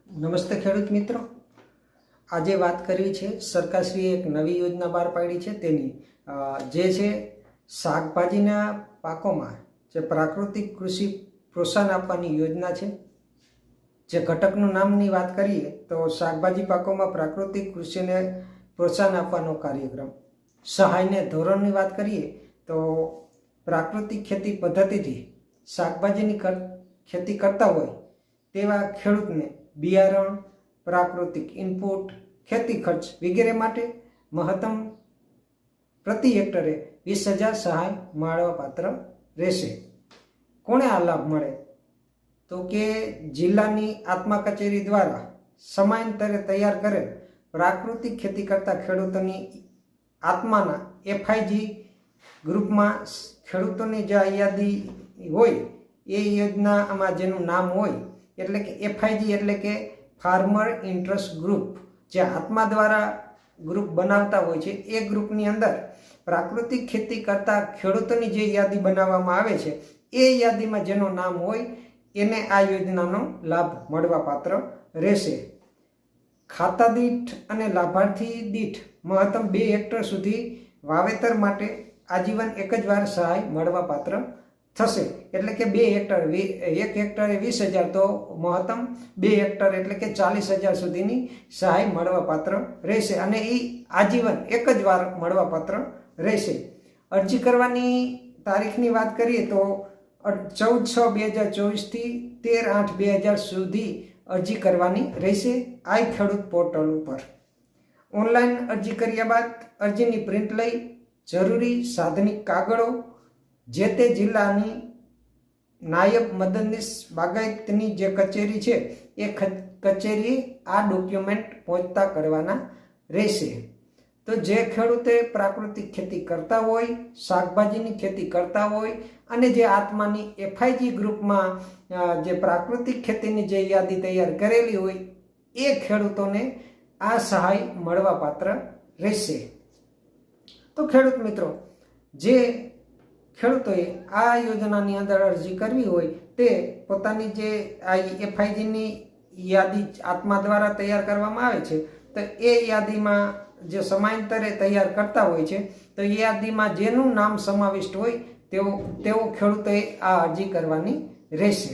નમસ્તે ખેડૂત મિત્રો, આજે વાત કરવી છે સરકારશ્રીએ એક નવી યોજના બહાર પાડી છે તેની જે છે શાકભાજીના પાકોમાં જે પ્રાકૃતિક કૃષિ પ્રોત્સાહન આપવાની યોજના છે। જે ઘટકનું નામની વાત કરીએ તો શાકભાજી પાકોમાં પ્રાકૃતિક કૃષિને પ્રોત્સાહન આપવાનો કાર્યક્રમ। સહાયને ધોરણની વાત કરીએ તો પ્રાકૃતિક ખેતી પદ્ધતિથી શાકભાજીની ખેતી કરતા હોય તેવા ખેડૂતને બિયારણ, પ્રાકૃતિક ઇનપુટ, ખેતી ખર્ચ વગેરે માટે મહત્તમ પ્રતિ હેક્ટરે 20,000 સહાય મળવાપાત્ર રહેશે। કોને આ લાભ મળે તો કે જિલ્લાની આત્મા કચેરી દ્વારા સમયાંતરે તૈયાર કરેલ પ્રાકૃતિક ખેતી કરતા ખેડૂતોની આત્માના એફઆઈજી ગ્રુપમાં ખેડૂતોની જે યાદી હોય એ યોજનામાં જેનું નામ હોય એટલે કે એફઆઈજી એટલે કે ફાર્મર ઇન્ટરેસ્ટ ગ્રુપ, જે આત્મા દ્વારા ગ્રુપ બનાવતા હોય છે એ ગ્રુપની અંદર પ્રાકૃતિક ખેતી કરતા ખેડૂતોની જે યાદી બનાવવામાં આવે છે એ યાદીમાં જેનું નામ હોય એને આ યોજનાનો લાભ મળવાપાત્ર રહેશે। ખાતા દીઠ અને લાભાર્થી દીઠ મહત્તમ 2 હેક્ટર સુધી વાવેતર માટે આજીવન એક જ વાર સહાય મળવાપાત્ર થશે। એટલે કે 2 હેક્ટર 1 હેક્ટરે 20,000 તો મહત્તમ 2 હેક્ટર એટલે કે 40,000 સુધીની સહાય મળવાપાત્ર રહેશે અને એ આજીવન એક જ વાર મળવાપાત્ર રહેશે। અરજી કરવાની તારીખની વાત કરીએ તો 14/6/2024 થી 13/8/2000 સુધી અરજી કરવાની રહેશે આ ખેડૂત પોર્ટલ ઉપર। ઓનલાઈન અરજી કર્યા બાદ અરજીની પ્રિન્ટ લઈ જરૂરી સાધનિક કાગળો જે તે જિલ્લાની નાયબ મદદનીશ બાગાયતની જે કચેરી છે એ કચેરીએ આ ડોક્યુમેન્ટ પહોંચતા કરવાના રહેશે। તો જે ખેડૂતે પ્રાકૃતિક ખેતી કરતા હોય, શાકભાજીની ખેતી કરતા હોય અને જે આત્માની એફઆઈજી ગ્રુપમાં જે પ્રાકૃતિક ખેતીની જે યાદી તૈયાર કરેલી હોય એ ખેડૂતોને આ સહાય મળવાપાત્ર રહેશે। તો ખેડૂત મિત્રો, જે ખેડૂતોએ આ યોજનાની અંદર અરજી કરવી હોય તે પોતાની જે આ એફઆઈજીની યાદી આત્મા દ્વારા તૈયાર કરવામાં આવે છે તો એ યાદીમાં જે સમયાંતરે તૈયાર કરતા હોય છે તો એ યાદીમાં જેનું નામ સમાવિષ્ટ હોય તેઓ ખેડૂતોએ આ અરજી કરવાની રહેશે।